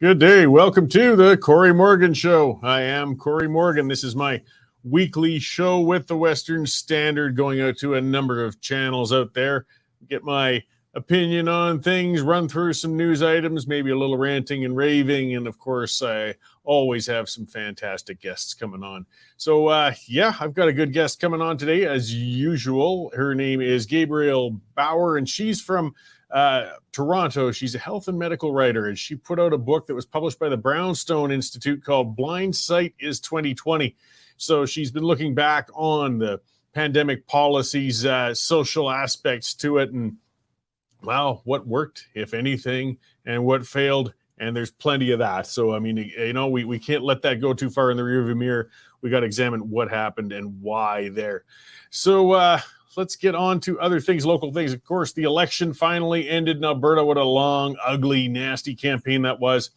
Good day. Welcome to the Cory Morgan Show. I am Cory Morgan. This is my weekly show with the Western Standard, going out to a number of channels out there. Get my opinion on things, run through some news items, maybe a little ranting and raving. And of course, I always have some fantastic guests coming on. So I've got a good guest coming on today as usual. Her name is Gabrielle Bauer, and she's from Toronto. She's a health and medical writer, and she put out a book that was published by the Brownstone Institute called Hindsight is 2020. So she's been looking back on the pandemic policies, social aspects to it, and well, what worked, if anything, and what failed. And there's plenty of that. So, I mean, we can't let that go too far in the rearview mirror. We got to examine what happened and why there. So, let's get on to other things, local things. Of course, the election finally ended in Alberta. What a long, ugly, nasty campaign that was.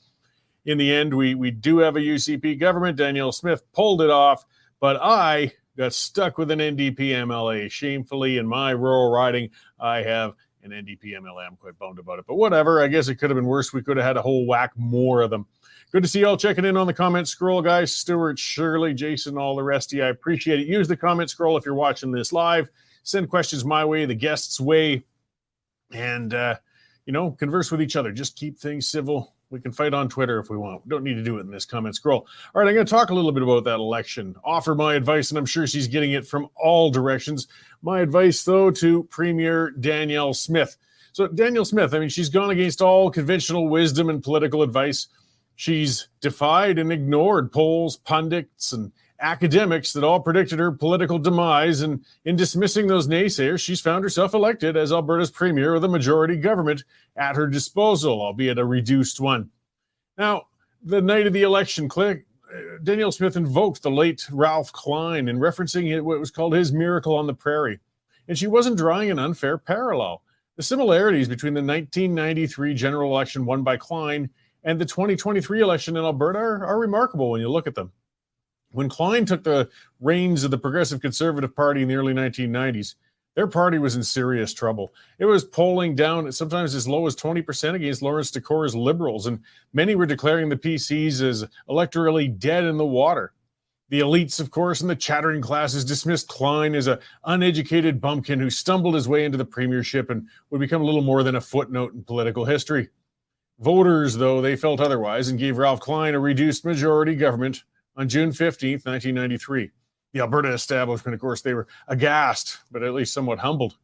In the end, we do have a UCP government. Danielle Smith pulled it off, but I got stuck with an NDP MLA. Shamefully, in my rural riding, I have an NDP MLA. I'm quite bummed about it, but whatever. I guess it could have been worse. We could have had a whole whack more of them. Good to see you all checking in on the comment scroll, guys. Stuart, Shirley, Jason, all the rest of you. I appreciate it. Use the comment scroll if you're watching this live. Send questions my way, the guests' way, and, converse with each other. Just keep things civil. We can fight on Twitter if we want. We don't need to do it in this comment scroll. All right, I'm going to talk a little bit about that election, offer my advice, and I'm sure she's getting it from all directions. My advice, though, to Premier Danielle Smith. So Danielle Smith, I mean, she's gone against all conventional wisdom and political advice. She's defied and ignored polls, pundits, and academics that all predicted her political demise, and in dismissing those naysayers, she's found herself elected as Alberta's premier with a majority government at her disposal, albeit a reduced one. Now, the night of the election, Danielle Smith invoked the late Ralph Klein in referencing what was called his miracle on the prairie, and she wasn't drawing an unfair parallel. The similarities between the 1993 general election won by Klein and the 2023 election in Alberta are remarkable when you look at them. When Klein took the reins of the Progressive Conservative Party in the early 1990s, their party was in serious trouble. It was polling down sometimes as low as 20% against Lawrence Decor's Liberals, and many were declaring the PCs as electorally dead in the water. The elites, of course, and the chattering classes dismissed Klein as an uneducated bumpkin who stumbled his way into the premiership and would become little more than a footnote in political history. Voters, though, they felt otherwise and gave Ralph Klein a reduced majority government on June 15th, 1993. The Alberta establishment, of course, they were aghast, but at least somewhat humbled.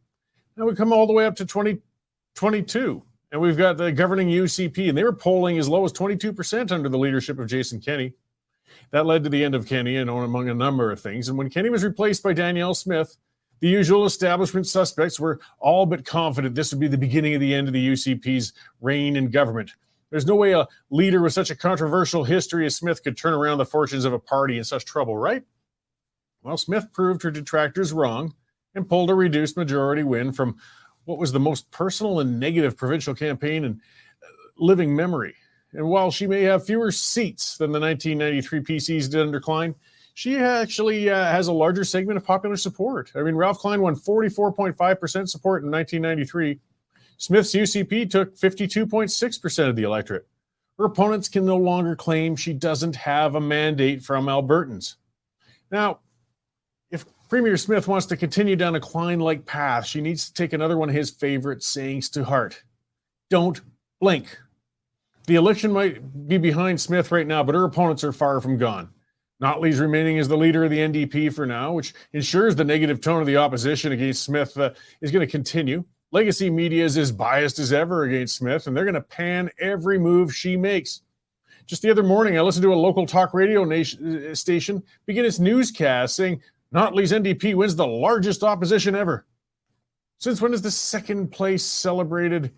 Now we come all the way up to 2022, and we've got the governing UCP, and they were polling as low as 22% under the leadership of Jason Kenney. That led to the end of Kenney, and among a number of things. And when Kenney was replaced by Danielle Smith, the usual establishment suspects were all but confident this would be the beginning of the end of the UCP's reign in government. There's no way a leader with such a controversial history as Smith could turn around the fortunes of a party in such trouble, right? Well, Smith proved her detractors wrong and pulled a reduced majority win from what was the most personal and negative provincial campaign in living memory. And while she may have fewer seats than the 1993 PCs did under Klein, she actually has a larger segment of popular support. I mean, Ralph Klein won 44.5% support in 1993. Smith's UCP took 52.6% of the electorate. Her opponents can no longer claim she doesn't have a mandate from Albertans. Now, if Premier Smith wants to continue down a Klein-like path, she needs to take another one of his favorite sayings to heart. Don't blink. The election might be behind Smith right now, but her opponents are far from gone. Notley's remaining as the leader of the NDP for now, which ensures the negative tone of the opposition against Smith is going to continue. Legacy media is as biased as ever against Smith, and they're going to pan every move she makes. Just the other morning, I listened to a local talk radio station begin its newscast saying Notley's NDP wins the largest opposition ever. Since when is the second place celebrated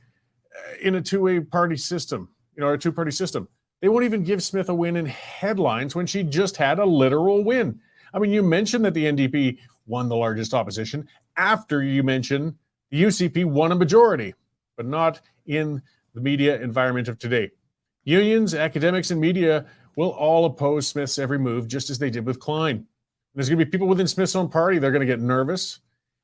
in a two-party system? A two-party system. They won't even give Smith a win in headlines when she just had a literal win. I mean, you mentioned that the NDP won the largest opposition after you mention the UCP won a majority, but not in the media environment of today. Unions, academics, and media will all oppose Smith's every move, just as they did with Klein. There's going to be people within Smith's own party, they're going to get nervous.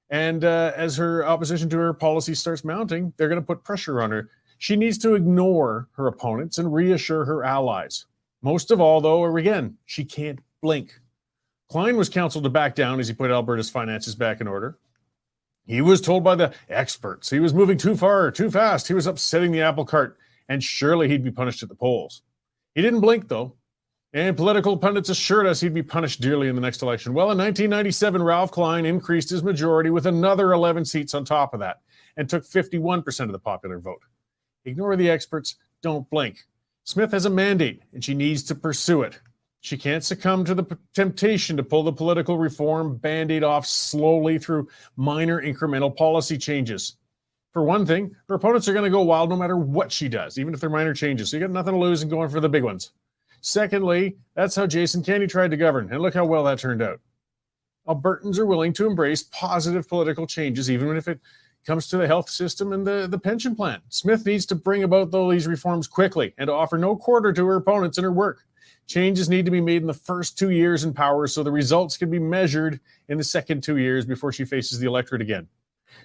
And as her opposition to her policy starts mounting, they're going to put pressure on her. She needs to ignore her opponents and reassure her allies. Most of all, though, again, she can't blink. Klein was counseled to back down as he put Alberta's finances back in order. He was told by the experts he was moving too far, too fast. He was upsetting the apple cart, and surely he'd be punished at the polls. He didn't blink, though, and political pundits assured us he'd be punished dearly in the next election. Well, in 1997, Ralph Klein increased his majority with another 11 seats on top of that and took 51% of the popular vote. Ignore the experts, don't blink. Smith has a mandate, and she needs to pursue it. She can't succumb to the temptation to pull the political reform Band-Aid off slowly through minor incremental policy changes. For one thing, her opponents are going to go wild no matter what she does, even if they're minor changes. So you got nothing to lose in going for the big ones. Secondly, that's how Jason Kenney tried to govern, and look how well that turned out. Albertans are willing to embrace positive political changes, even if it comes to the health system and the pension plan. Smith needs to bring about these reforms quickly and to offer no quarter to her opponents in her work. Changes need to be made in the first 2 years in power so the results can be measured in the second 2 years before she faces the electorate again.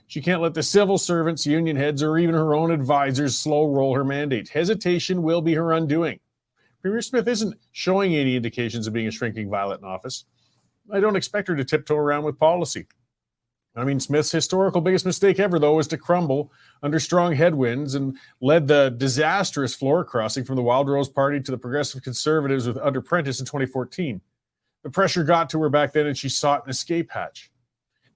She can't let the civil servants, union heads, or even her own advisors slow roll her mandate. Hesitation will be her undoing. Premier Smith isn't showing any indications of being a shrinking violet in office. I don't expect her to tiptoe around with policy. I mean, Smith's historical biggest mistake ever, though, was to crumble under strong headwinds and led the disastrous floor crossing from the Wild Rose Party to the Progressive Conservatives under Prentice in 2014. The pressure got to her back then, and she sought an escape hatch.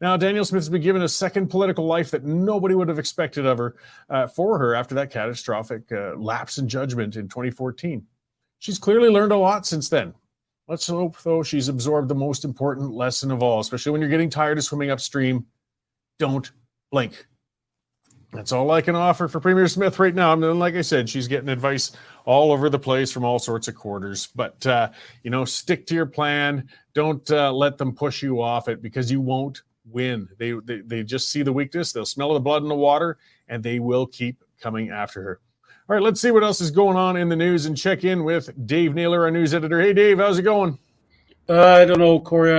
Now, Danielle Smith has been given a second political life that nobody would have expected of her for her after that catastrophic lapse in judgment in 2014. She's clearly learned a lot since then. Let's hope, though, she's absorbed the most important lesson of all, especially when you're getting tired of swimming upstream. Don't blink. That's all I can offer for Premier Smith right now. I mean, like I said, she's getting advice all over the place from all sorts of quarters. But, stick to your plan. Don't let them push you off it because you won't win. They just see the weakness. They'll smell the blood in the water, and they will keep coming after her. All right, let's see what else is going on in the news and check in with Dave Naylor, our news editor. Hey, Dave, how's it going? I don't know, Cory.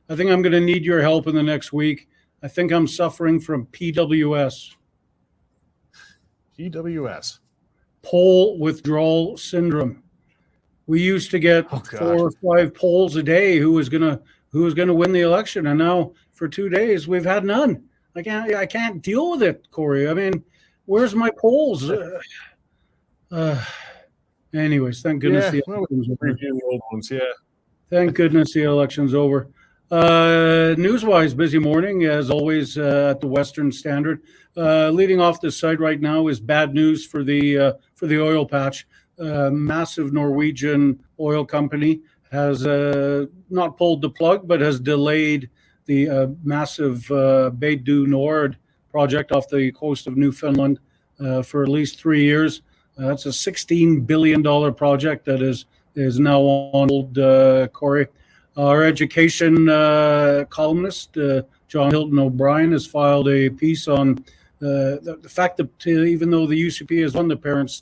I think I'm going to need your help in the next week. I think I'm suffering from PWS. PWS? Poll withdrawal syndrome. We used to get 4 or 5 polls a day who was going to win the election, and now for 2 days we've had none. I can't deal with it, Cory. I mean, where's my polls? Anyways, thank goodness the election's over. Old ones, yeah. Thank goodness the election's over. News-wise, busy morning, as always, at the Western Standard. Leading off the site right now is bad news for the oil patch. Massive Norwegian oil company has not pulled the plug, but has delayed the massive Bay du Nord project off the coast of Newfoundland for at least 3 years. That's a $16 billion project that is now on hold, Cory. Our education columnist, John Hilton O'Brien, has filed a piece on the fact that even though the UCP has won, the parents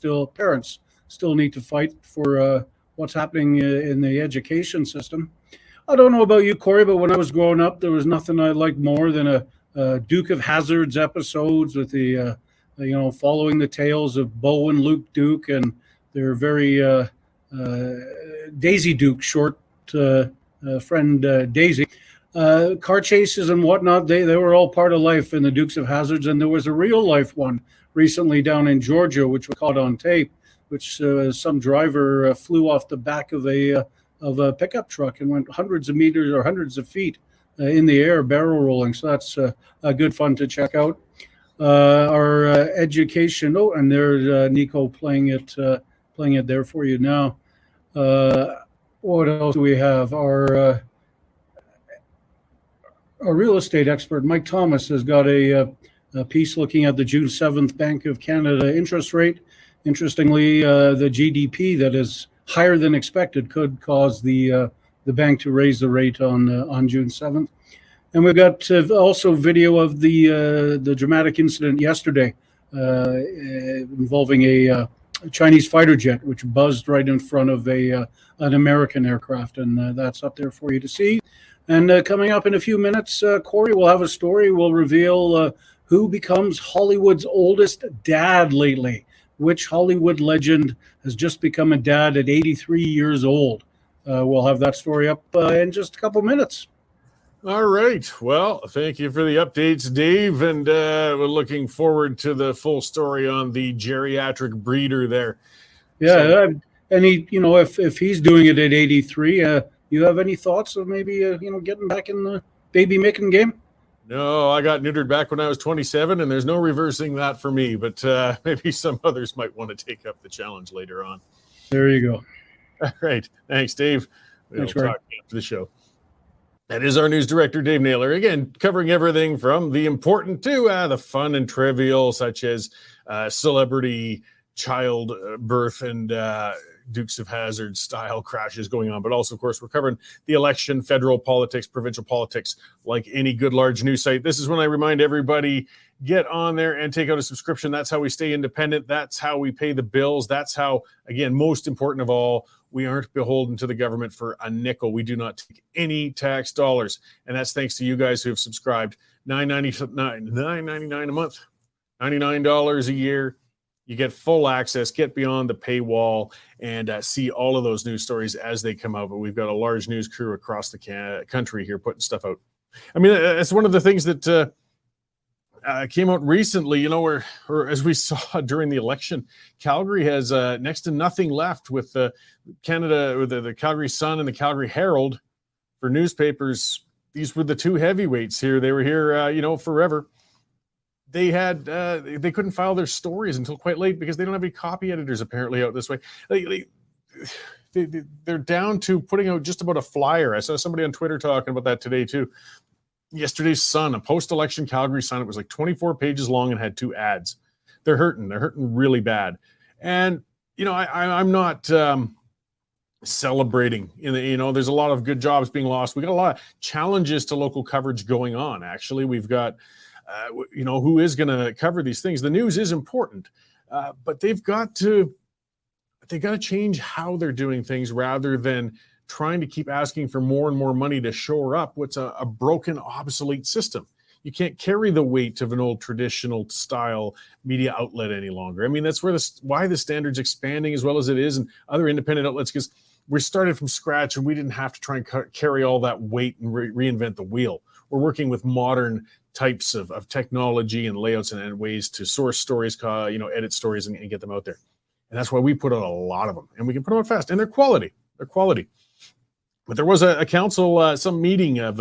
still need to fight for what's happening in the education system. I don't know about you, Cory, but when I was growing up, there was nothing I liked more than a Duke of Hazzards episodes with the following the tales of Bo and Luke Duke and their very Daisy Duke short friend Daisy. Car chases and whatnot, they were all part of life in the Dukes of Hazzards, and there was a real life one recently down in Georgia, which was caught on tape, which some driver flew off the back of a pickup truck and went hundreds of meters or hundreds of feet in the air, barrel rolling. So that's good fun to check out. Our education. Oh, and there's Nico playing it there for you now. What else do we have? Our real estate expert, Mike Thomas, has got a piece looking at the June 7th Bank of Canada interest rate. Interestingly, the GDP that is higher than expected could cause the bank to raise the rate on June 7th. And we've got also video of the dramatic incident yesterday involving a Chinese fighter jet, which buzzed right in front of an American aircraft, and that's up there for you to see. And coming up in a few minutes, Cory will have a story. We'll reveal who becomes Hollywood's oldest dad lately. Which Hollywood legend has just become a dad at 83 years old? We'll have that story up in just a couple minutes. All right. Well, thank you for the updates, Dave. And we're looking forward to the full story on the geriatric breeder there. Yeah. And he, if he's doing it at 83, you have any thoughts of maybe, getting back in the baby making game? No, I got neutered back when I was 27, and there's no reversing that for me. But maybe some others might want to take up the challenge later on. There you go. All right. Thanks, Dave. We'll Thanks, talk after the show. That is our news director, Dave Naylor, again, covering everything from the important to the fun and trivial, such as celebrity child birth and Dukes of Hazzard style crashes going on. But also, of course, we're covering the election, federal politics, provincial politics, like any good large news site. This is when I remind everybody, get on there and take out a subscription. That's how we stay independent. That's how we pay the bills. That's how, again, most important of all, we aren't beholden to the government for a nickel. We do not take any tax dollars. And that's thanks to you guys who have subscribed. $9.99 a month, $99 a year. You get full access, get beyond the paywall, and see all of those news stories as they come out. But we've got a large news crew across the country here putting stuff out. I mean, it's one of the things that came out recently, or as we saw during the election, Calgary has next to nothing left with Canada, with the Calgary Sun and the Calgary Herald for newspapers. These were the two heavyweights here. They were here, forever. They had they couldn't file their stories until quite late because they don't have any copy editors apparently out this way. They're down to putting out just about a flyer. I saw somebody on Twitter talking about that today too. Yesterday's Sun, a post-election Calgary Sun, it was like 24 pages long and had 2 ads. They're hurting really bad. And, I'm not celebrating. There's a lot of good jobs being lost. We got a lot of challenges to local coverage going on. Actually, we've got, who is going to cover these things. The news is important, but they've got to change how they're doing things rather than trying to keep asking for more and more money to shore up what's a broken, obsolete system. You can't carry the weight of an old traditional style media outlet any longer. I mean, that's why the Standard's expanding as well as it is, and other independent outlets, because we started from scratch and we didn't have to try and carry all that weight and reinvent the wheel. We're working with modern types of technology and layouts and ways to source stories, edit stories and get them out there. And that's why we put out a lot of them, and we can put them out fast, and they're quality. But there was a council, some meeting of,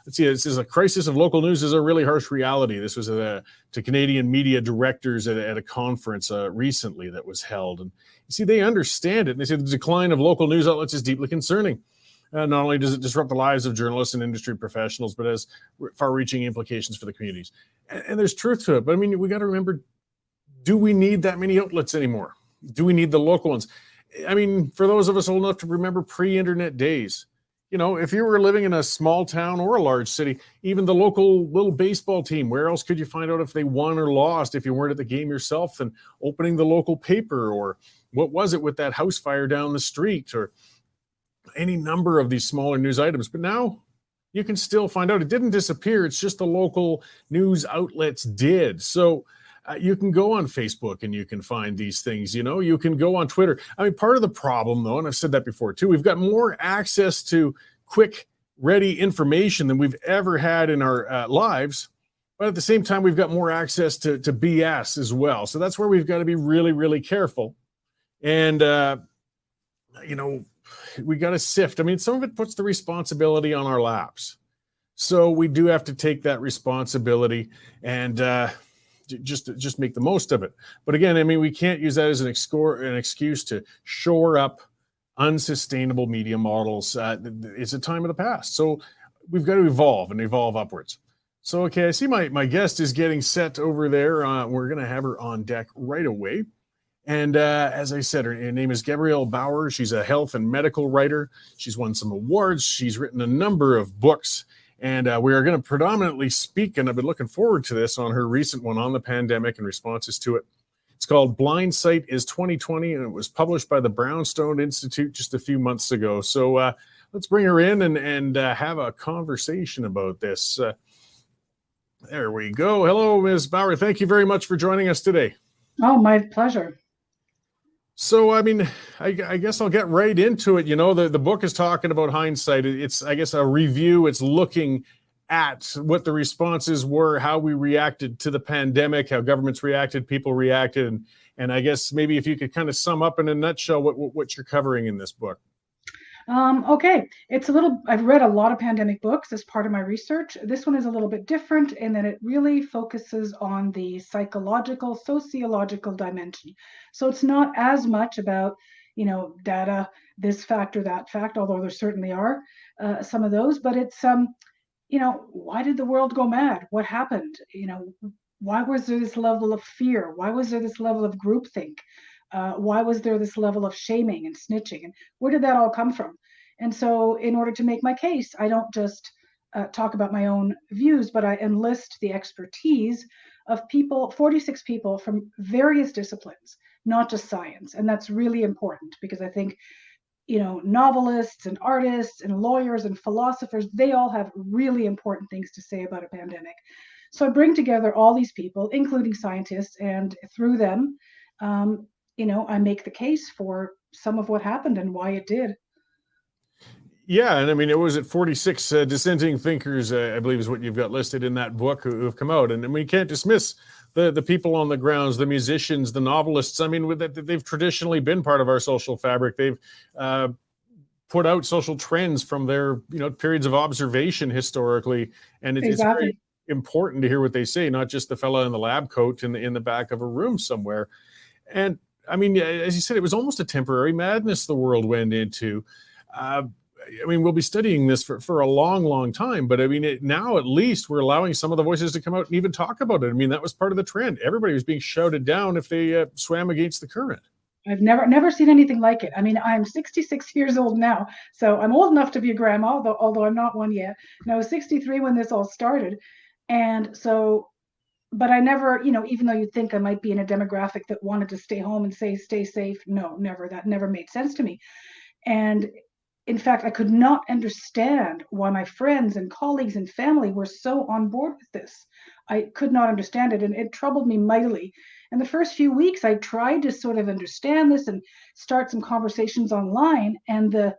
this is a crisis of local news is a really harsh reality. This was to Canadian media directors at a conference recently that was held. And you see, they understand it. And they say the decline of local news outlets is deeply concerning. Not only does it disrupt the lives of journalists and industry professionals, but has far-reaching implications for the communities. And there's truth to it. But I mean, we got to remember, do we need that many outlets anymore? Do we need the local ones? I mean, for those of us old enough to remember pre-internet days, if you were living in a small town or a large city, even the local little baseball team, where else could you find out if they won or lost if you weren't at the game yourself than opening the local paper, or what was it with that house fire down the street, or any number of these smaller news items. But now you can still find out. It didn't disappear. It's just the local news outlets did. So you can go on Facebook and you can find these things, you can go on Twitter. I mean, part of the problem though, and I've said that before too, we've got more access to quick, ready information than we've ever had in our lives. But at the same time, we've got more access to BS as well. So that's where we've got to be really, really careful. And, we got to sift. I mean, some of it puts the responsibility on our laps. So we do have to take that responsibility and, just make the most of it. But again, I mean, we can't use that as an excuse to shore up unsustainable media models. It's a time of the past. So we've got to evolve upwards. So, okay, I see my guest is getting set over there. We're going to have her on deck right away. And as I said, her name is Gabrielle Bauer. She's a health and medical writer. She's won some awards. She's written a number of books. And we are going to predominantly speak, and I've been looking forward to this, on her recent one on the pandemic and responses to it. It's called Blind Sight is 2020, and it was published by the Brownstone Institute just a few months ago. So let's bring her in and have a conversation about this. There we go. Hello, Ms. Bauer. Thank you very much for joining us today. Oh, my pleasure. So, I mean, I guess I'll get right into it. You know, the book is talking about hindsight. It's, I guess, a review. It's looking at what the responses were, how we reacted to the pandemic, how governments reacted, people reacted. And I guess maybe if you could kind of sum up in a nutshell what you're covering in this book. Okay, I've read a lot of pandemic books as part of my research. This one is a little bit different in that it really focuses on the psychological, sociological dimension. So it's not as much about, data, this fact or that fact, although there certainly are some of those, but it's, why did the world go mad? What happened? Why was there this level of fear? Why was there this level of groupthink? Why was there this level of shaming and snitching? And where did that all come from? And so in order to make my case, I don't just talk about my own views, but I enlist the expertise of people, 46 people from various disciplines, not just science. And that's really important because I think, novelists and artists and lawyers and philosophers, they all have really important things to say about a pandemic. So I bring together all these people, including scientists, and through them, I make the case for some of what happened and why it did. Yeah, and I mean, it was at 46 dissenting thinkers, I believe is what you've got listed in that book who have come out. And we can't dismiss the people on the grounds, the musicians, the novelists. I mean, they've traditionally been part of our social fabric. They've put out social trends from their periods of observation historically. And it's very important to hear what they say, not just the fella in the lab coat in the back of a room somewhere. And I mean, as you said, it was almost a temporary madness the world went into. I mean, we'll be studying this for a long, long time, but I mean, now at least we're allowing some of the voices to come out and even talk about it. I mean, that was part of the trend. Everybody was being shouted down if they swam against the current. I've never seen anything like it. I mean, I'm 66 years old now, so I'm old enough to be a grandma, although I'm not one yet. And I was 63 when this all started. And so, but I never, even though you'd think I might be in a demographic that wanted to stay home and say, stay safe. No, never. That never made sense to me. And in fact, I could not understand why my friends and colleagues and family were so on board with this. I could not understand it, and it troubled me mightily. And the first few weeks, I tried to sort of understand this and start some conversations online. And the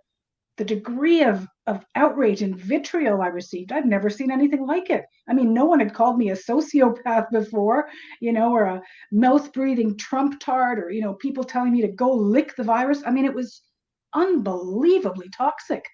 degree of outrage and vitriol I received, I've never seen anything like it. I mean, no one had called me a sociopath before, or a mouth-breathing Trump tart, or, people telling me to go lick the virus. I mean, it was unbelievably toxic,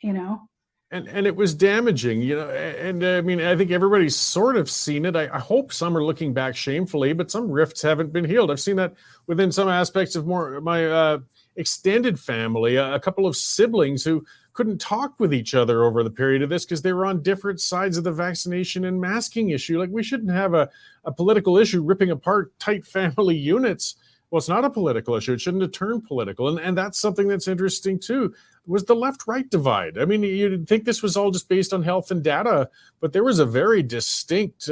And it was damaging, and I mean, I think everybody's sort of seen it. I hope some are looking back shamefully, but some rifts haven't been healed. I've seen that within some aspects of my extended family, a couple of siblings who couldn't talk with each other over the period of this because they were on different sides of the vaccination and masking issue. Like, we shouldn't have a political issue ripping apart tight family units. Well, it's not a political issue. It shouldn't have turned political. And that's something that's interesting too, was the left-right divide. I mean, you'd think this was all just based on health and data, but there was a very distinct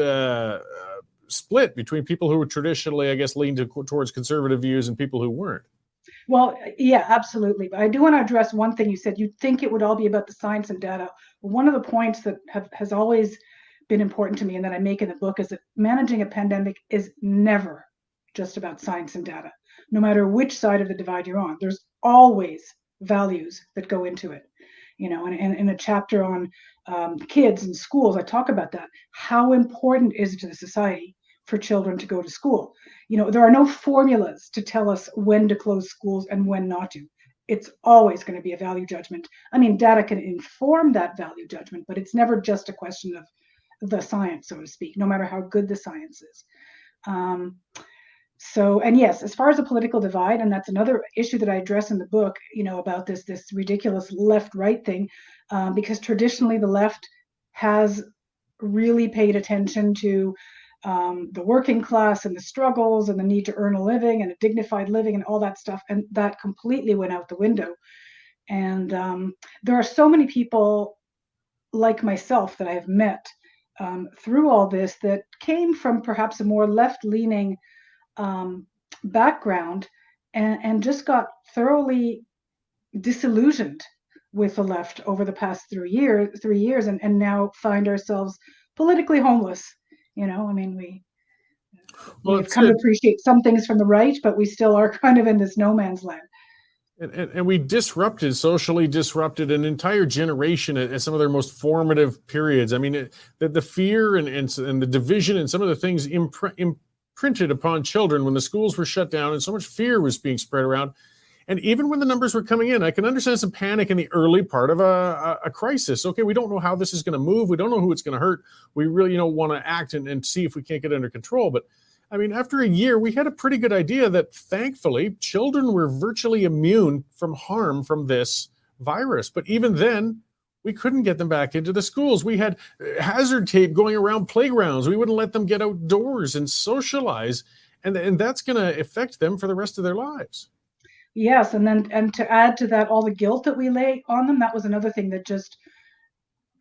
split between people who were traditionally, I guess, leaned towards conservative views and people who weren't. Well, yeah, absolutely. But I do want to address one thing you said. You'd think it would all be about the science and data. One of the points that has always been important to me and that I make in the book is that managing a pandemic is never just about science and data. No matter which side of the divide you're on, there's always values that go into it. And in a chapter on kids and schools, I talk about that. How important is it to the society for children to go to school? There are no formulas to tell us when to close schools and when not to. It's always going to be a value judgment. I mean, data can inform that value judgment, but it's never just a question of the science, so to speak, no matter how good the science is. So, and yes, as far as the political divide, and that's another issue that I address in the book, about this ridiculous left-right thing, because traditionally the left has really paid attention to the working class and the struggles and the need to earn a living and a dignified living and all that stuff. And that completely went out the window. And there are so many people like myself that I have met through all this that came from perhaps a more left-leaning background and just got thoroughly disillusioned with the left over the past 3 years, and now find ourselves politically homeless. I mean, we've come to appreciate some things from the right, but we still are kind of in this no man's land. And we socially disrupted an entire generation at some of their most formative periods. I mean, the fear and the division and some of the things imprinted upon children when the schools were shut down and so much fear was being spread around. And even when the numbers were coming in, I can understand some panic in the early part of a crisis. Okay, we don't know how this is going to move. We don't know who it's going to hurt. We really want to act and see if we can't get it under control. But I mean, after a year, we had a pretty good idea that thankfully children were virtually immune from harm from this virus. But even then, we couldn't get them back into the schools. We had hazard tape going around playgrounds. We wouldn't let them get outdoors and socialize. And that's going to affect them for the rest of their lives. Yes. And to add to that, all the guilt that we lay on them, that was another thing that just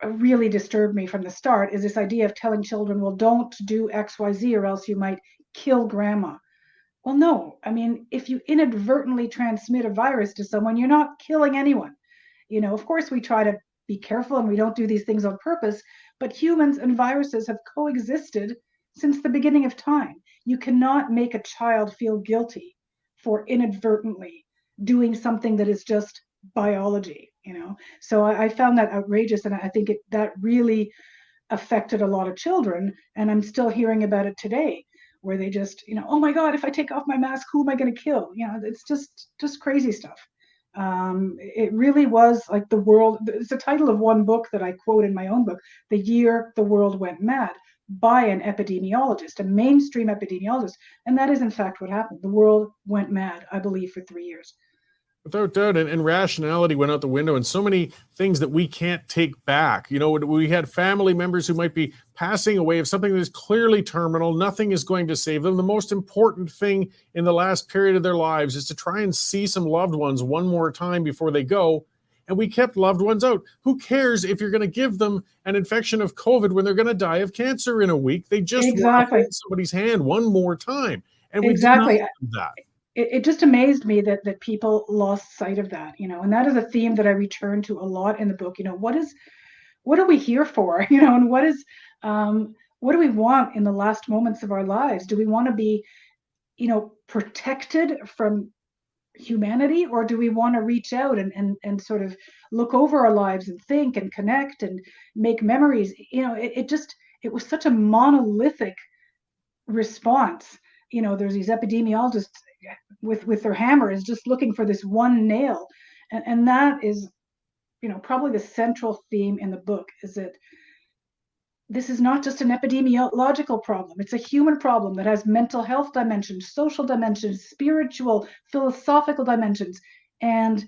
really disturbed me from the start, is this idea of telling children, well, don't do XYZ or else you might kill grandma. Well, no. I mean, if you inadvertently transmit a virus to someone, you're not killing anyone. Of course, we try to be careful and we don't do these things on purpose, but humans and viruses have coexisted since the beginning of time. You cannot make a child feel guilty for inadvertently doing something that is just biology. So I found that outrageous, and I think that really affected a lot of children, and I'm still hearing about it today, where they just, oh my God, if I take off my mask, who am I going to kill? It's just crazy stuff. It really was like the world. It's the title of one book that I quote in my own book, The Year the World Went Mad, by an epidemiologist, a mainstream epidemiologist. And that is in fact what happened. The world went mad, I believe, for 3 years. Without doubt, and rationality went out the window, and so many things that we can't take back. We had family members who might be passing away of something that is clearly terminal. Nothing is going to save them. The most important thing in the last period of their lives is to try and see some loved ones one more time before they go. And we kept loved ones out. Who cares if you're going to give them an infection of COVID when they're going to die of cancer in a week? They just want to hold somebody's hand one more time. And we did not do that. It just amazed me that people lost sight of that, and that is a theme that I return to a lot in the book. What are we here for? And what do we want in the last moments of our lives? Do we want to be, protected from humanity, or do we want to reach out and sort of look over our lives and think and connect and make memories? It was such a monolithic response. There's these epidemiologists with their hammers just looking for this one nail, and that is probably the central theme in the book, is that this is not just an epidemiological problem. It's a human problem that has mental health dimensions, social dimensions, spiritual, philosophical dimensions, and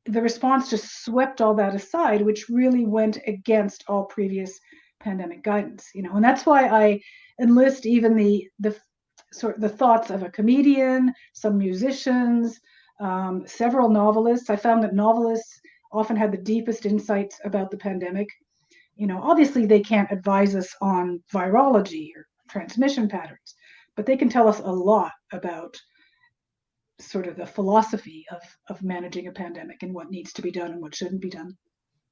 the response just swept all that aside, which really went against all previous pandemic guidance. And that's why I enlist even the thoughts of a comedian, some musicians, several novelists. I found that novelists often had the deepest insights about the pandemic. Obviously they can't advise us on virology or transmission patterns, but they can tell us a lot about sort of the philosophy of managing a pandemic and what needs to be done and what shouldn't be done.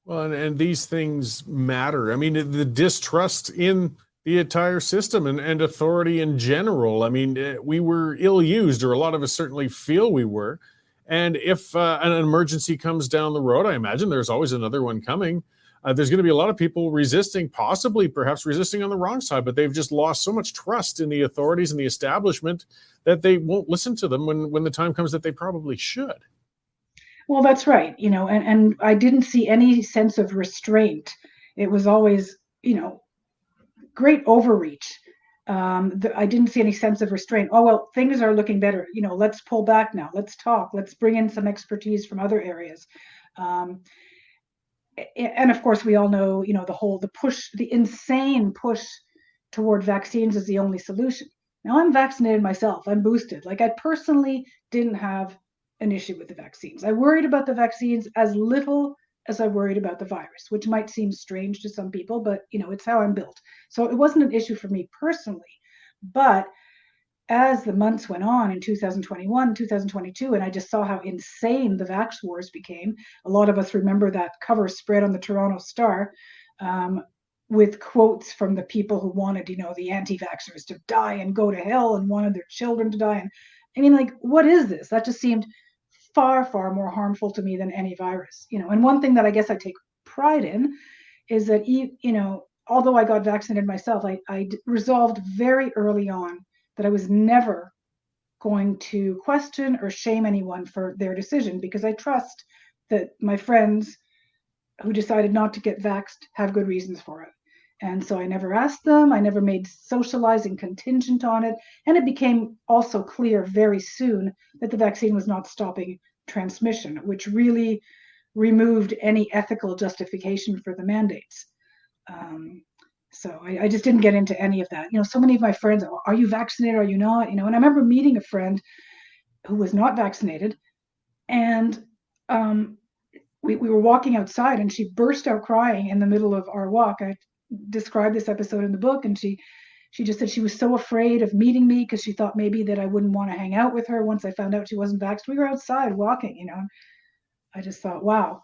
Well, and these things matter. I mean, the distrust in the entire system and authority in general. I mean, we were ill-used, or a lot of us certainly feel we were. And if an emergency comes down the road, I imagine there's always another one coming. There's going to be a lot of people resisting, perhaps resisting on the wrong side, but they've just lost so much trust in the authorities and the establishment that they won't listen to them when the time comes that they probably should. Well, that's right. And I didn't see any sense of restraint. It was always, great overreach. I didn't see any sense of restraint. Oh, well, things are looking better. Let's pull back now. Let's talk. Let's bring in some expertise from other areas. And of course, we all know, the insane push toward vaccines as the only solution. Now I'm vaccinated myself. I'm boosted. Like, I personally didn't have an issue with the vaccines. I worried about the vaccines as little as I worried about the virus, which might seem strange to some people, but it's how I'm built. So it wasn't an issue for me personally. But as the months went on in 2021, 2022, and I just saw how insane the vax wars became. A lot of us remember that cover spread on the Toronto Star, with quotes from the people who wanted, the anti-vaxxers to die and go to hell and wanted their children to die. And I mean, like, what is this? That just seemed far, far more harmful to me than any virus. And one thing that I guess I take pride in is that, although I got vaccinated myself, I resolved very early on that I was never going to question or shame anyone for their decision, because I trust that my friends who decided not to get vaxxed have good reasons for it. And so I never asked them. I never made socializing contingent on it. And it became also clear very soon that the vaccine was not stopping transmission, which really removed any ethical justification for the mandates. So I just didn't get into any of that. So many of my friends, are you vaccinated? Are you not? And I remember meeting a friend who was not vaccinated, and we were walking outside, and she burst out crying in the middle of our walk. I described this episode in the book, and she just said she was so afraid of meeting me because she thought maybe that I wouldn't want to hang out with her once I found out she wasn't vaxxed. We were outside walking, I just thought, wow.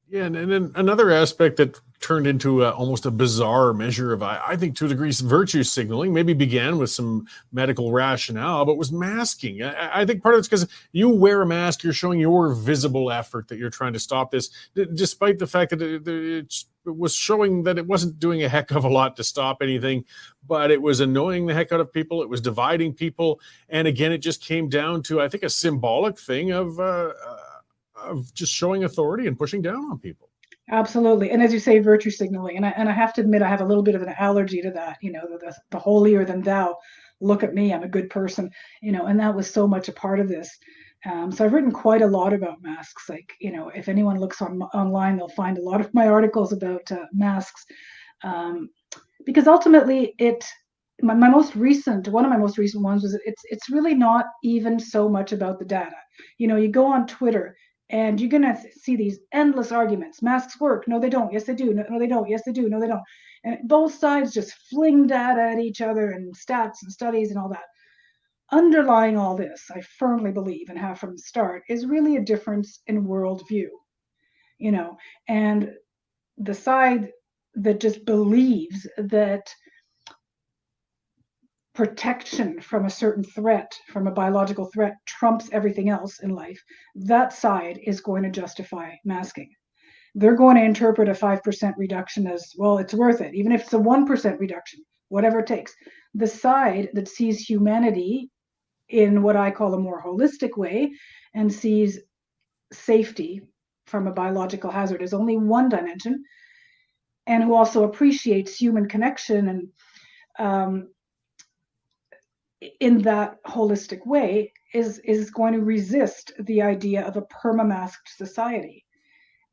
Yeah, and then another aspect that turned into almost a bizarre measure of, I think, to a degree, virtue signaling, maybe began with some medical rationale, but was masking. I think part of it's because you wear a mask, you're showing your visible effort that you're trying to stop this, despite the fact that it was showing that it wasn't doing a heck of a lot to stop anything, but it was annoying the heck out of people. It was dividing people. And again, it just came down to, I think, a symbolic thing of just showing authority and pushing down on people. Absolutely. And as you say, virtue signaling. And I have to admit, I have a little bit of an allergy to that, the holier than thou, look at me, I'm a good person, and that was so much a part of this. So I've written quite a lot about masks. Like, if anyone looks online, they'll find a lot of my articles about masks. Because ultimately one of my most recent ones was it's really not even so much about the data. You go on Twitter, and you're going to see these endless arguments. Masks work. No, they don't. Yes, they do. No, they don't. Yes, they do. No, they don't. And both sides just fling data at each other and stats and studies and all that. Underlying all this, I firmly believe, and have from the start, is really a difference in worldview. And the side that just believes that protection from a certain threat, from a biological threat, trumps everything else in life, that side is going to justify masking. They're going to interpret a 5% reduction as, well, it's worth it, even if it's a 1% reduction, whatever it takes. The side that sees humanity in what I call a more holistic way and sees safety from a biological hazard as only one dimension, and who also appreciates human connection and in that holistic way is going to resist the idea of a perma-masked society.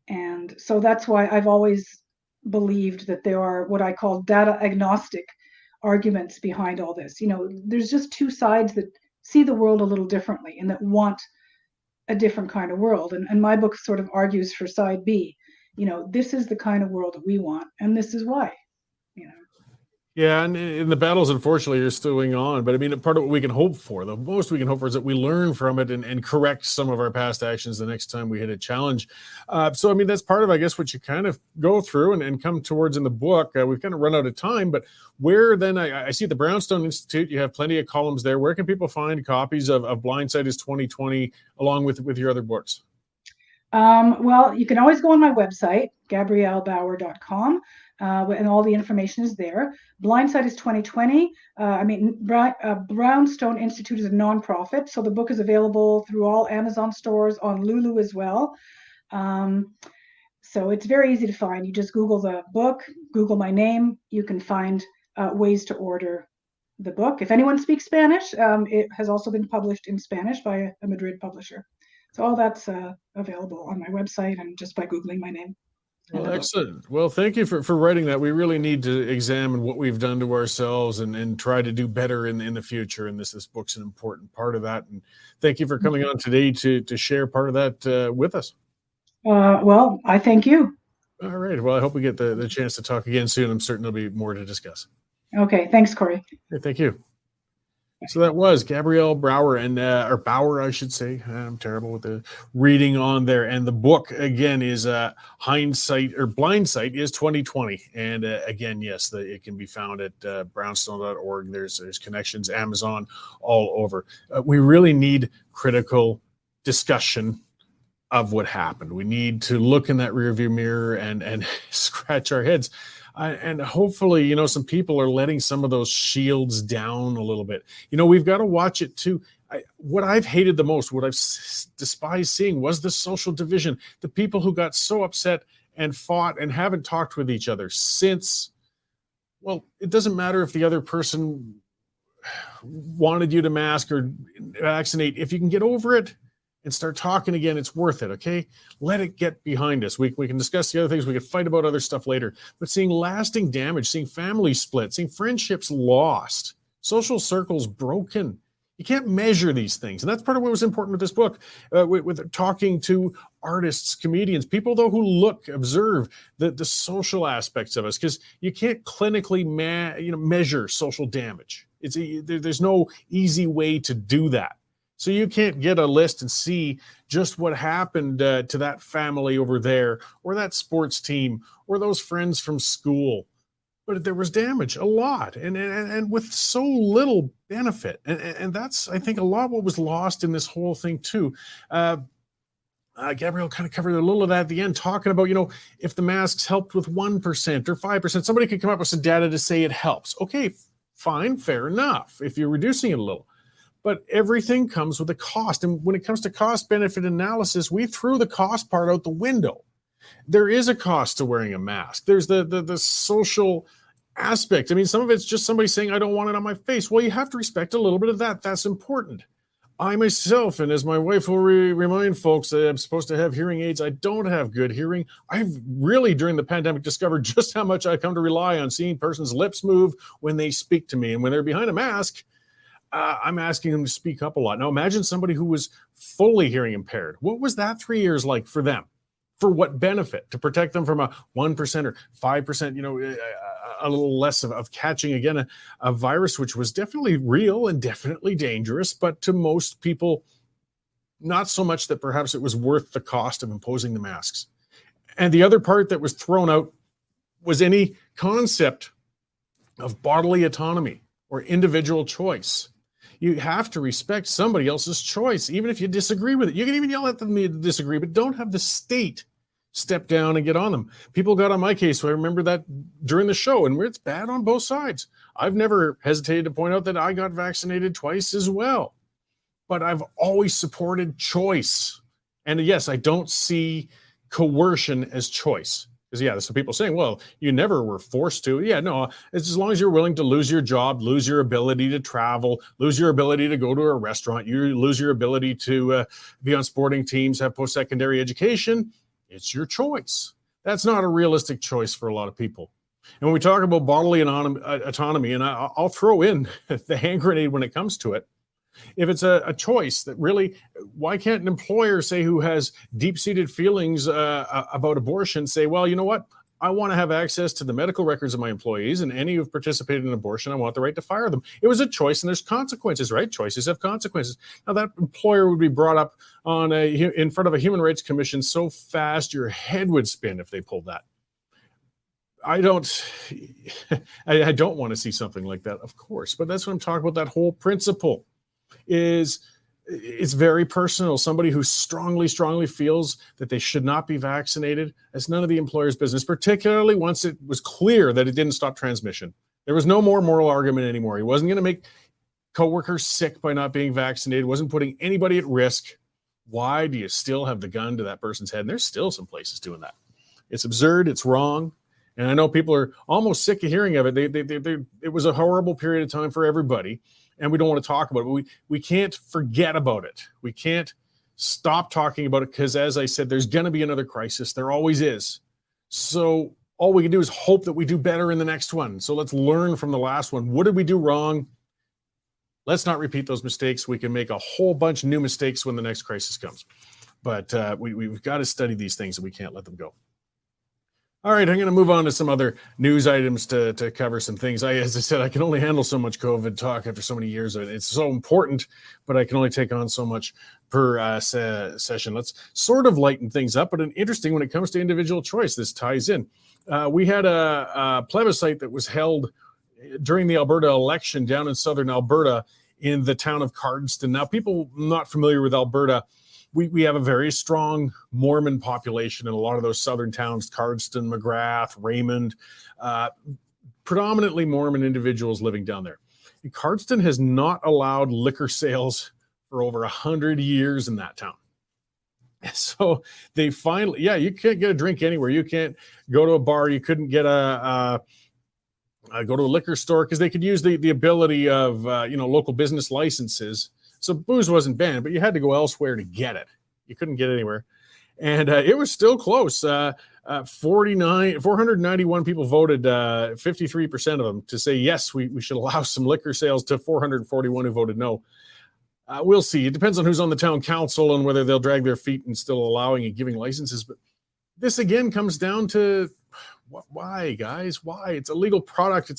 And so that's why I've always believed that there are what I call data agnostic arguments behind all this. There's just two sides that see the world a little differently and that want a different kind of world. And my book sort of argues for side B. This is the kind of world that we want, and this is why. Yeah, and the battles, unfortunately, are still going on. But I mean, part of what we can hope for, the most we can hope for, is that we learn from it and correct some of our past actions the next time we hit a challenge. So, I mean, that's part of, I guess, what you kind of go through and come towards in the book. We've kind of run out of time, but where then, I see at the Brownstone Institute, you have plenty of columns there. Where can people find copies of Blindsight is 2020, along with your other books? Well, you can always go on my website, gabriellebauer.com. And all the information is there. Blindsight is 2020. Brownstone Institute is a nonprofit, so the book is available through all Amazon stores, on Lulu as well. So it's very easy to find. You just Google the book, Google my name. You can find ways to order the book. If anyone speaks Spanish, it has also been published in Spanish by a Madrid publisher. So all that's available on my website and just by Googling my name. in Well, the book. excellent. Well, thank you for writing that. We really need to examine what we've done to ourselves and try to do better in the future. And this book's an important part of that. And thank you for coming on today to share part of that with us. Well, I thank you. All right. Well, I hope we get the chance to talk again soon. I'm certain there'll be more to discuss. Okay, thanks, Cory. Hey, thank you. So that was Gabrielle Bauer or Bauer, I should say. I'm terrible with the reading on there. And the book again is Hindsight or Blindsight is 2020. And again, yes, it can be found at brownstone.org. There's connections, Amazon, all over. We really need critical discussion of what happened. We need to look in that rearview mirror and scratch our heads. And hopefully, some people are letting some of those shields down a little bit. We've got to watch it too. What I've hated the most, what I've despised seeing was the social division. The people who got so upset and fought and haven't talked with each other since. Well, it doesn't matter if the other person wanted you to mask or vaccinate. If you can get over it and start talking again, it's worth it, okay? Let it get behind us. We can discuss the other things. We can fight about other stuff later. But seeing lasting damage, seeing families split, seeing friendships lost, social circles broken, you can't measure these things. And that's part of what was important with this book, with talking to artists, comedians, people, though, who observe the social aspects of us, because you can't clinically measure social damage. There's no easy way to do that. So you can't get a list and see just what happened to that family over there, or that sports team, or those friends from school. But there was damage, a lot, and with so little benefit. And that's, I think, a lot of what was lost in this whole thing too. Gabrielle kind of covered a little of that at the end, talking about, if the masks helped with 1% or 5%, somebody could come up with some data to say it helps. Okay, fine, fair enough, if you're reducing it a little. But everything comes with a cost. And when it comes to cost-benefit analysis, we threw the cost part out the window. There is a cost to wearing a mask. There's the social aspect. I mean, some of it's just somebody saying, I don't want it on my face. Well, you have to respect a little bit of that. That's important. I myself, and as my wife will remind folks that I'm supposed to have hearing aids, I don't have good hearing. I've really, during the pandemic, discovered just how much I come to rely on seeing person's lips move when they speak to me. And when they're behind a mask, I'm asking them to speak up a lot. Now, imagine somebody who was fully hearing impaired. What was that 3 years like for them? For what benefit? To protect them from a 1% or 5%, a little less of catching, again, a virus, which was definitely real and definitely dangerous, but to most people, not so much that perhaps it was worth the cost of imposing the masks. And the other part that was thrown out was any concept of bodily autonomy or individual choice. You have to respect somebody else's choice, even if you disagree with it. You can even yell at them to disagree, but don't have the state step down and get on them. People got on my case, so I remember that during the show, and it's bad on both sides. I've never hesitated to point out that I got vaccinated twice as well, but I've always supported choice. And yes, I don't see coercion as choice. Because, there's some people saying, well, you never were forced to. Yeah, no, it's as long as you're willing to lose your job, lose your ability to travel, lose your ability to go to a restaurant, you lose your ability to be on sporting teams, have post-secondary education, it's your choice. That's not a realistic choice for a lot of people. And when we talk about bodily autonomy, and I'll throw in the hand grenade when it comes to it, if it's a choice that really, why can't an employer say who has deep-seated feelings about abortion say, well, you know what? I want to have access to the medical records of my employees, and any who've participated in abortion, I want the right to fire them. It was a choice, and there's consequences, right? Choices have consequences. Now, that employer would be brought up in front of a human rights commission so fast your head would spin if they pulled that. I don't want to see something like that, of course, but that's what I'm talking about. That whole principle it's very personal. Somebody who strongly feels that they should not be vaccinated, that's none of the employer's business, particularly once it was clear that it didn't stop transmission. There was no more moral argument anymore. He wasn't going to make coworkers sick by not being vaccinated, wasn't putting anybody at risk. Why do you still have the gun to that person's head? And there's still some places doing that. It's absurd. It's wrong. And I know people are almost sick of hearing of it. It was a horrible period of time for everybody. And we don't want to talk about it, but we can't forget about it. We can't stop talking about it because, as I said, there's going to be another crisis. There always is. So all we can do is hope that we do better in the next one. So let's learn from the last one. What did we do wrong? Let's not repeat those mistakes. We can make a whole bunch of new mistakes when the next crisis comes. But we've got to study these things and we can't let them go. All right, I'm going to move on to some other news items to cover some things. As I said, I can only handle so much COVID talk after so many years. It's so important, but I can only take on so much per session. Let's sort of lighten things up, but interesting when it comes to individual choice. This ties in. We had a plebiscite that was held during the Alberta election down in southern Alberta in the town of Cardston. Now, people not familiar with Alberta, we have a very strong Mormon population in a lot of those southern towns, Cardston, McGrath, Raymond, predominantly Mormon individuals living down there. And Cardston has not allowed liquor sales for over 100 years in that town. So they finally, you can't get a drink anywhere. You can't go to a bar. You couldn't get go to a liquor store because they could use the ability of, local business licenses. So booze wasn't banned, but you had to go elsewhere to get it. You couldn't get it anywhere. And it was still close. 491 people voted, 53% of them to say, yes, we should allow some liquor sales, to 441 who voted no. We'll see. It depends on who's on the town council and whether they'll drag their feet and still allowing and giving licenses. But this again comes down to why, guys? Why? It's a legal product.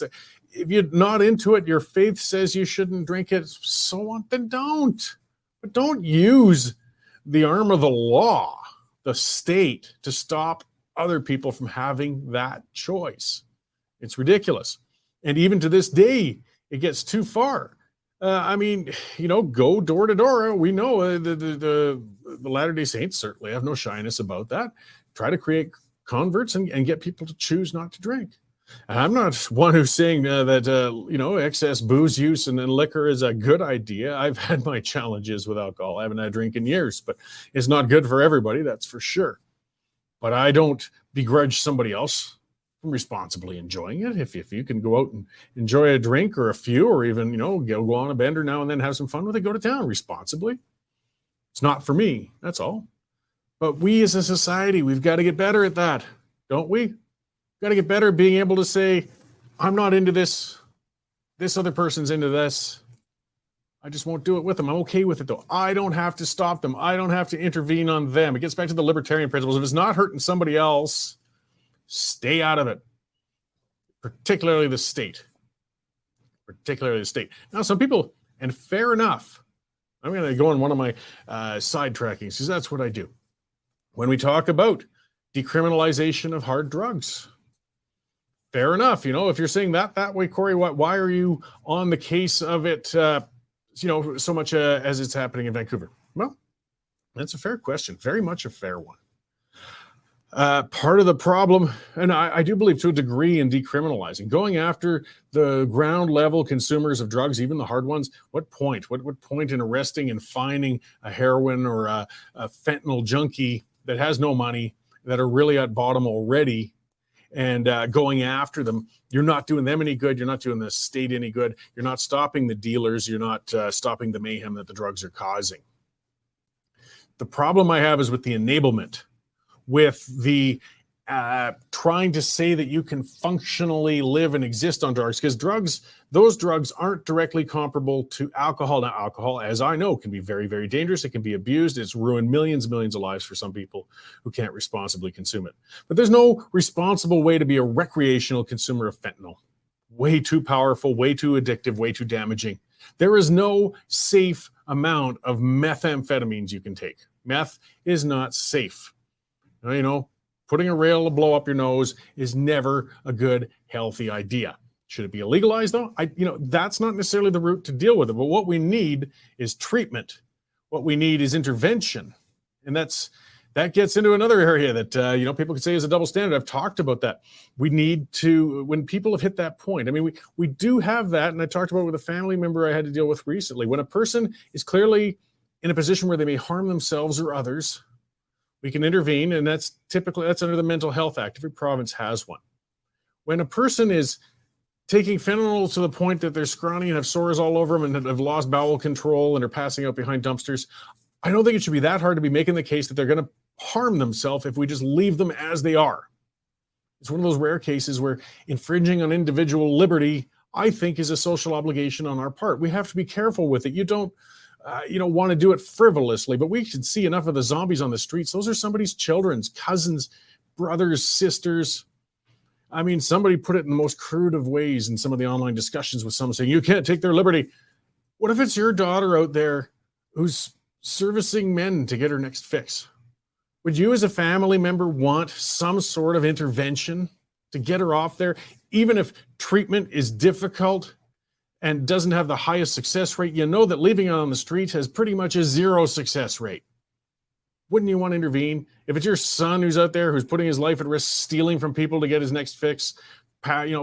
If you're not into it, your faith says you shouldn't drink it, so on, then don't. But don't use the arm of the law, the state, to stop other people from having that choice. It's ridiculous. And even to this day, it gets too far. Go door to door. We know the Latter-day Saints certainly have no shyness about that. Try to create converts and get people to choose not to drink. And I'm not one who's saying that excess booze use and liquor is a good idea. I've had my challenges with alcohol. I haven't had a drink in years, but it's not good for everybody, that's for sure. But I don't begrudge somebody else from responsibly enjoying it. If you can go out and enjoy a drink or a few, or even go on a bender now and then, have some fun with it, go to town responsibly. It's not for me, that's all. But we as a society, we've got to get better at that, don't we? Got to get better at being able to say, I'm not into this. This other person's into this. I just won't do it with them. I'm okay with it, though. I don't have to stop them. I don't have to intervene on them. It gets back to the libertarian principles. If it's not hurting somebody else, stay out of it, particularly the state. Now, some people, and fair enough, I'm going to go on one of my sidetrackings because that's what I do. When we talk about decriminalization of hard drugs, fair enough. If you're saying that way, Cory, why are you on the case of it, so much as it's happening in Vancouver? Well, that's a fair question. Very much a fair one. Part of the problem, and I do believe to a degree in decriminalizing, going after the ground level consumers of drugs, even the hard ones, what point? What point in arresting and finding a heroin or a fentanyl junkie that has no money, that are really at bottom already, and going after them? You're not doing them any good. You're not doing the state any good. You're not stopping the dealers. You're not stopping the mayhem that the drugs are causing. The problem I have is with the enablement, with the trying to say that you can functionally live and exist on drugs, because those drugs aren't directly comparable to alcohol. Now, alcohol, as I know, can be very, very dangerous. It can be abused. It's ruined millions of lives for some people who can't responsibly consume it. But there's no responsible way to be a recreational consumer of fentanyl. Way too powerful, way too addictive, way too damaging. There is no safe amount of methamphetamines you can take. Meth is not safe. Putting a rail to blow up your nose is never a good, healthy idea. Should it be illegalized, though? That's not necessarily the route to deal with it. But what we need is treatment. What we need is intervention. And that gets into another area that, people could say is a double standard. I've talked about that. We need to, when people have hit that point, we do have that. And I talked about it with a family member I had to deal with recently. When a person is clearly in a position where they may harm themselves or others, we can intervene, and that's under the Mental Health Act. Every province has one. When a person is taking fentanyl to the point that they're scrawny and have sores all over them and have lost bowel control and are passing out behind dumpsters, I don't think it should be that hard to be making the case that they're going to harm themselves if we just leave them as they are. It's one of those rare cases where infringing on individual liberty, I think, is a social obligation on our part. We have to be careful with it. You don't want to do it frivolously, but we can see enough of the zombies on the streets. Those are somebody's children's, cousins, brothers, sisters. I mean, somebody put it in the most crude of ways in some of the online discussions with someone saying, you can't take their liberty. What if it's your daughter out there who's servicing men to get her next fix? Would you as a family member want some sort of intervention to get her off there, even if treatment is difficult and doesn't have the highest success rate? You know that leaving her on the street has pretty much a 0 success rate. Wouldn't you want to intervene? If it's your son who's out there who's putting his life at risk, stealing from people to get his next fix,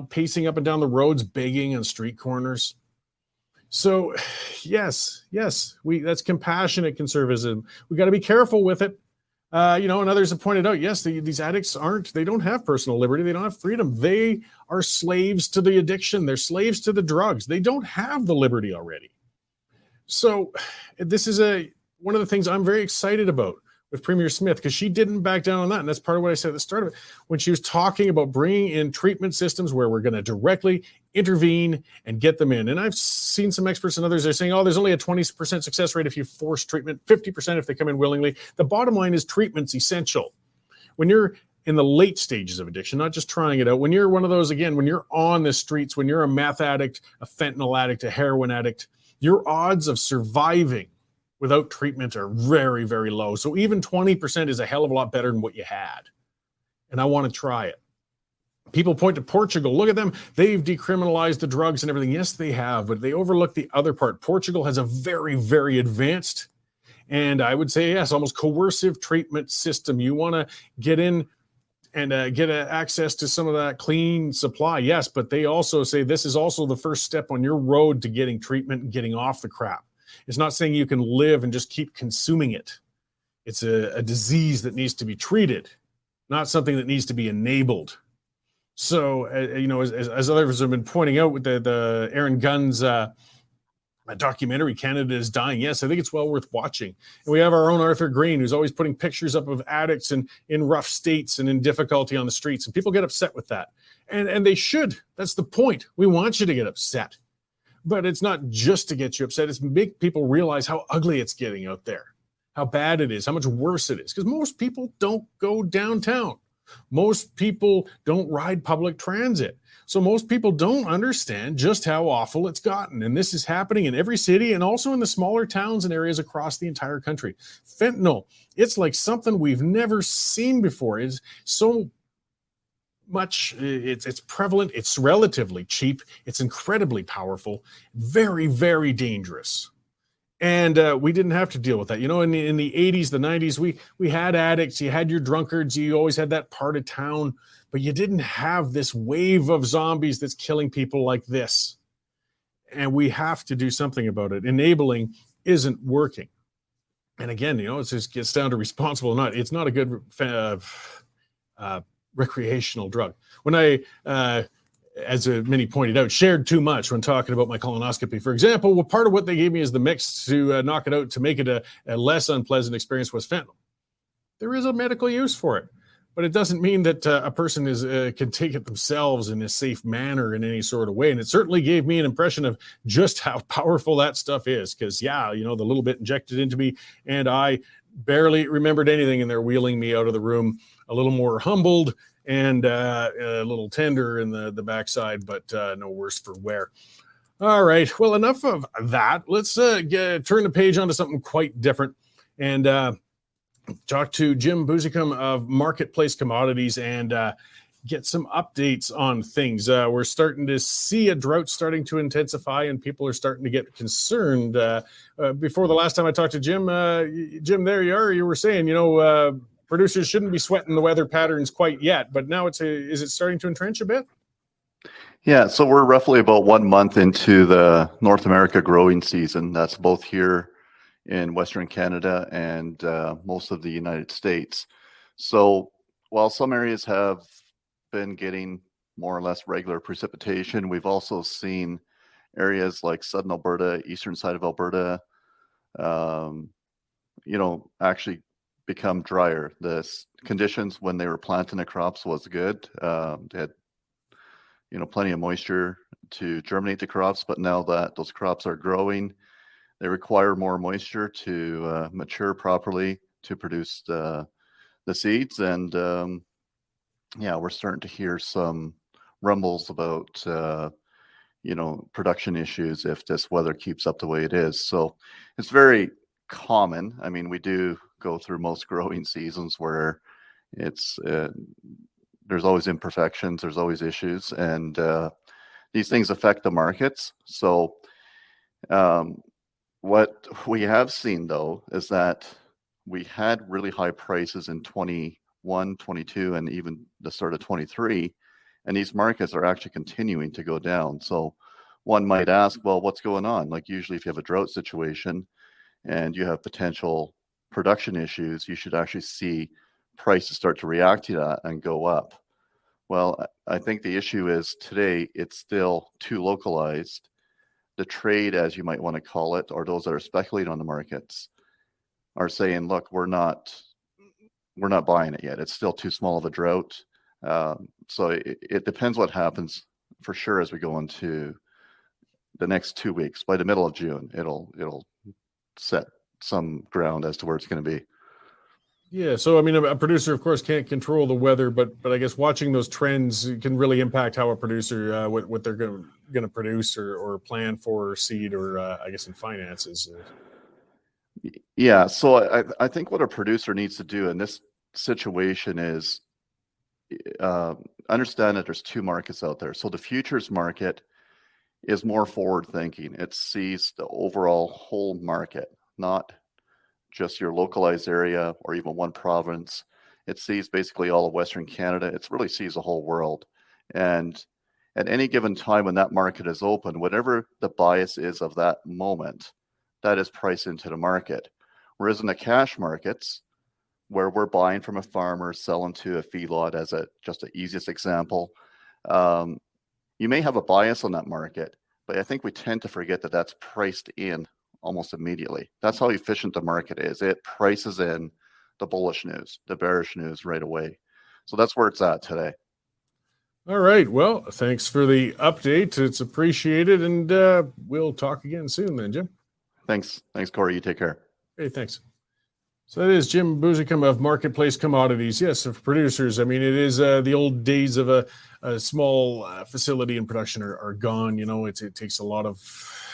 pacing up and down the roads, begging on street corners. So yes, that's compassionate conservatism. We got to be careful with it. And others have pointed out, yes, these addicts they don't have personal liberty. They don't have freedom. They are slaves to the addiction. They're slaves to the drugs. They don't have the liberty already. So this is one of the things I'm very excited about with Premier Smith, because she didn't back down on that. And that's part of what I said at the start of it, when she was talking about bringing in treatment systems where we're going to directly intervene and get them in. And I've seen some experts and others are saying, there's only a 20% success rate if you force treatment, 50% if they come in willingly. The bottom line is treatment's essential. When you're in the late stages of addiction, not just trying it out, when you're one of those, again, when you're on the streets, when you're a meth addict, a fentanyl addict, a heroin addict, your odds of surviving without treatment are very, very low. So even 20% is a hell of a lot better than what you had. And I want to try it. People point to Portugal. Look at them. They've decriminalized the drugs and everything. Yes, they have, but they overlook the other part. Portugal has a very, very advanced, and I would say, yes, almost coercive treatment system. You want to get in and get access to some of that clean supply. Yes, but they also say this is also the first step on your road to getting treatment and getting off the crap. It's not saying you can live and just keep consuming it. It's a disease that needs to be treated, not something that needs to be enabled. So, as others have been pointing out with the Aaron Gunn's documentary, Canada is Dying. Yes, I think it's well worth watching. And we have our own Arthur Green, who's always putting pictures up of addicts in rough states and in difficulty on the streets. And people get upset with that. And they should. That's the point. We want you to get upset. But it's not just to get you upset. It's to make people realize how ugly it's getting out there, how bad it is, how much worse it is. Because most people don't go downtown. Most people don't ride public transit. So most people don't understand just how awful it's gotten. And this is happening in every city and also in the smaller towns and areas across the entire country. Fentanyl, it's like something we've never seen before. It's so much, it's prevalent, it's relatively cheap, it's incredibly powerful, very, very dangerous. And we didn't have to deal with that. In the 80s, the 90s, we had addicts, you had your drunkards, you always had that part of town, but you didn't have this wave of zombies that's killing people like this. And we have to do something about it. Enabling isn't working. And again, it just gets down to responsible or not. It's not a good recreational drug. When I, as many pointed out, shared too much when talking about my colonoscopy, for example, part of what they gave me as the mix to knock it out, to make it a less unpleasant experience, was fentanyl. There is a medical use for it, but it doesn't mean that a person can take it themselves in a safe manner in any sort of way. And it certainly gave me an impression of just how powerful that stuff is. Because, the little bit injected into me, and I barely remembered anything, and they're wheeling me out of the room a little more humbled and a little tender in the backside, but no worse for wear. All right. Well, enough of that. Let's turn the page onto something quite different and talk to Jim Busickum of Marketplace Commodities and get some updates on things. We're starting to see a drought starting to intensify, and people are starting to get concerned. Before the last time I talked to Jim, there you are. You were saying, producers shouldn't be sweating the weather patterns quite yet, but now is it starting to entrench a bit? Yeah, so we're roughly about 1 month into the North America growing season. That's both here in Western Canada and most of the United States. So while some areas have been getting more or less regular precipitation, we've also seen areas like southern Alberta, eastern side of Alberta, actually become drier. Conditions when they were planting the crops was good. They had, plenty of moisture to germinate the crops, but now that those crops are growing, they require more moisture to mature properly to produce the seeds. And we're starting to hear some rumbles about production issues if this weather keeps up the way it is. So it's very common. I mean, we do go through most growing seasons where it's there's always imperfections, there's always issues, and these things affect the markets. So what we have seen though is that we had really high prices in 21, 22, and even the start of 23, and these markets are actually continuing to go down. So one might ask, well, what's going on? Like usually if you have a drought situation and you have potential production issues, you should actually see prices start to react to that and go up. Well, I think the issue is today it's still too localized. The trade, as you might want to call it, or those that are speculating on the markets, are saying, look, we're not buying it yet. It's still too small of a drought. So it depends what happens for sure as we go into the next 2 weeks. By the middle of June, it'll set some ground as to where it's going to be. Yeah, so I mean, a producer, of course, can't control the weather, but I guess watching those trends can really impact how a producer what they're going to produce or plan for seed or I guess in finances. Yeah, so I think what a producer needs to do in this situation is understand that there's two markets out there. So the futures market is more forward thinking. It sees the overall whole market, not just your localized area or even one province. It sees basically all of Western Canada. It really sees the whole world. And at any given time when that market is open, whatever the bias is of that moment, that is priced into the market. Whereas in the cash markets, where we're buying from a farmer, selling to a feedlot as just the easiest example, you may have a bias on that market, but I think we tend to forget that that's priced in almost immediately. That's how efficient the market is. It prices in the bullish news, the bearish news right away. So that's where it's at today. All right. Well, thanks for the update. It's appreciated. And we'll talk again soon then, Jim. Thanks, Cory. You take care. Hey, thanks. So that is Jim Busickum of Marketplace Commodities. Yes, of producers. I mean, it is the old days of a small facility and production are gone. It takes a lot of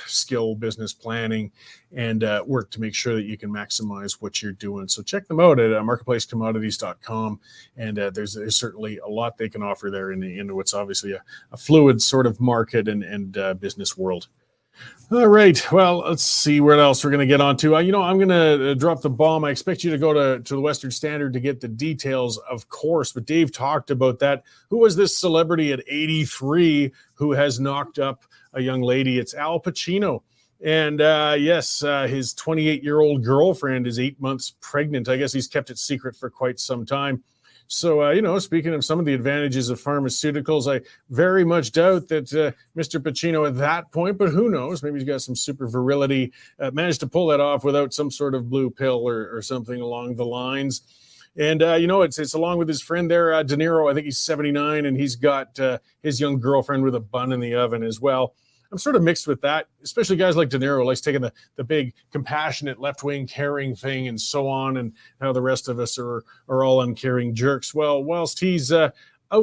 skill, business planning, and work to make sure that you can maximize what you're doing. So check them out at marketplacecommodities.com. And there's certainly a lot they can offer there in what's obviously a fluid sort of market and business world. All right. Well, let's see what else we're going to get onto. I'm going to drop the bomb. I expect you to go to the Western Standard to get the details, of course. But Dave talked about that. Who was this celebrity at 83 who has knocked up a young lady? It's Al Pacino. And yes, his 28-year-old girlfriend is 8 months pregnant. I guess he's kept it secret for quite some time. So, speaking of some of the advantages of pharmaceuticals, I very much doubt that Mr. Pacino at that point, but who knows? Maybe he's got some super virility, managed to pull that off without some sort of blue pill or something along the lines. And, it's along with his friend there, De Niro. I think he's 79, and he's got his young girlfriend with a bun in the oven as well. I'm sort of mixed with that, especially guys like De Niro likes taking the big compassionate left-wing caring thing and so on, and how the rest of us are all uncaring jerks. Well, whilst he's out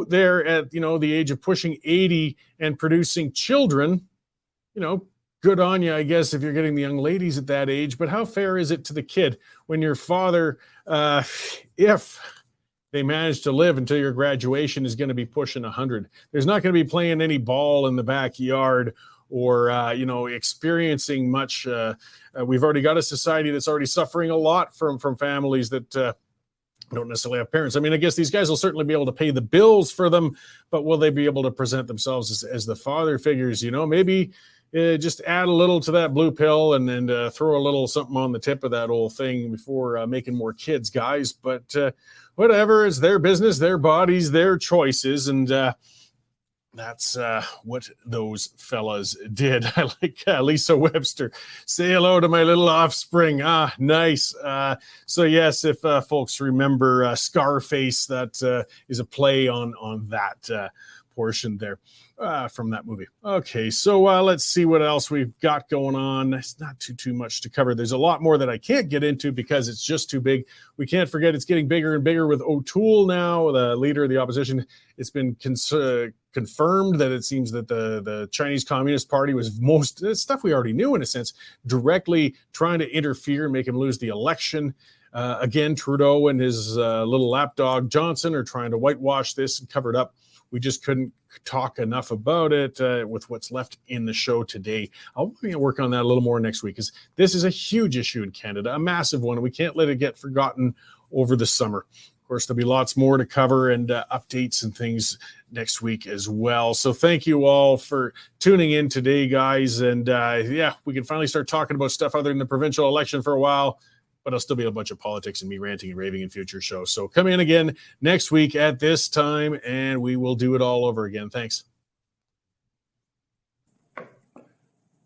there at, the age of pushing 80 and producing children, good on you, I guess, if you're getting the young ladies at that age. But how fair is it to the kid when your father, if they manage to live until your graduation, is going to be pushing 100? There's not going to be playing any ball in the backyard or, experiencing much. We've already got a society that's already suffering a lot from families that don't necessarily have parents. I mean, I guess these guys will certainly be able to pay the bills for them, but will they be able to present themselves as the father figures? Maybe just add a little to that blue pill and then throw a little something on the tip of that old thing before making more kids, guys. But whatever, it's their business, their bodies, their choices. And That's what those fellas did. I like Lisa Webster. Say hello to my little offspring. Ah, nice. So yes, if folks remember Scarface, that is a play on that portion there from that movie. Okay, so let's see what else we've got going on. It's not too much to cover. There's a lot more that I can't get into because it's just too big. We can't forget it's getting bigger and bigger with O'Toole now, the leader of the opposition. It's been confirmed that it seems that the Chinese Communist Party was most stuff we already knew in a sense, directly trying to interfere and make him lose the election. Again, Trudeau and his little lapdog Johnson are trying to whitewash this and cover it up. We just couldn't talk enough about it with what's left in the show today. I'll work on that a little more next week, because this is a huge issue in Canada, a massive one, and we can't let it get forgotten over the summer. Of course, there'll be lots more to cover and updates and things next week as well. So thank you all for tuning in today, guys. And we can finally start talking about stuff other than the provincial election for a while, but it'll still be a bunch of politics and me ranting and raving in future shows. So come in again next week at this time, and we will do it all over again. Thanks.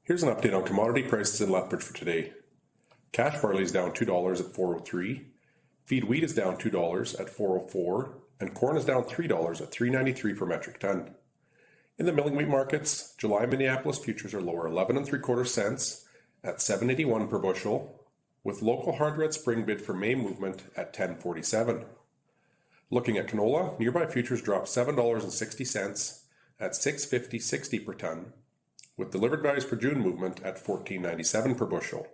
Here's an update on commodity prices in Lethbridge for today. Cash barley is down $2 at $4.03. Feed wheat is down $2 at $4.04. And corn is down $3 at $3.93 per metric ton. In the milling wheat markets, July Minneapolis futures are lower 11 3/4 cents at $7.81 per bushel, with local hard red spring bid for May movement at $10.47. Looking at canola, nearby futures dropped $7.60 at $6.50.60 per ton, with delivered values per June movement at $14.97 per bushel.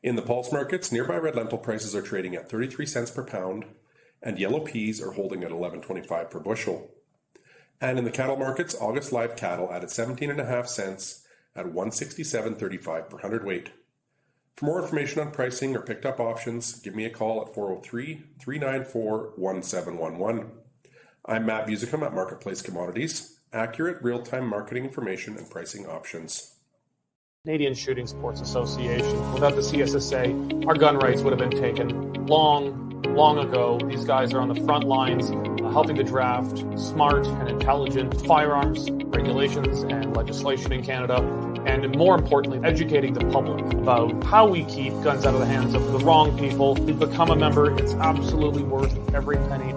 In the pulse markets, nearby red lentil prices are trading at 33 cents per pound, and yellow peas are holding at $11.25 per bushel. And in the cattle markets, August live cattle added 17.5 cents at $167.35 per hundredweight. For more information on pricing or picked up options, give me a call at 403-394-1711. I'm Matt Busickum at Marketplace Commodities, accurate real-time marketing information and pricing options. Canadian Shooting Sports Association. Without the CSSA, our gun rights would have been taken long ago. These guys are on the front lines helping to draft smart and intelligent firearms regulations and legislation in Canada, and more importantly, educating the public about how we keep guns out of the hands of the wrong people. To become a member, it's absolutely worth every penny.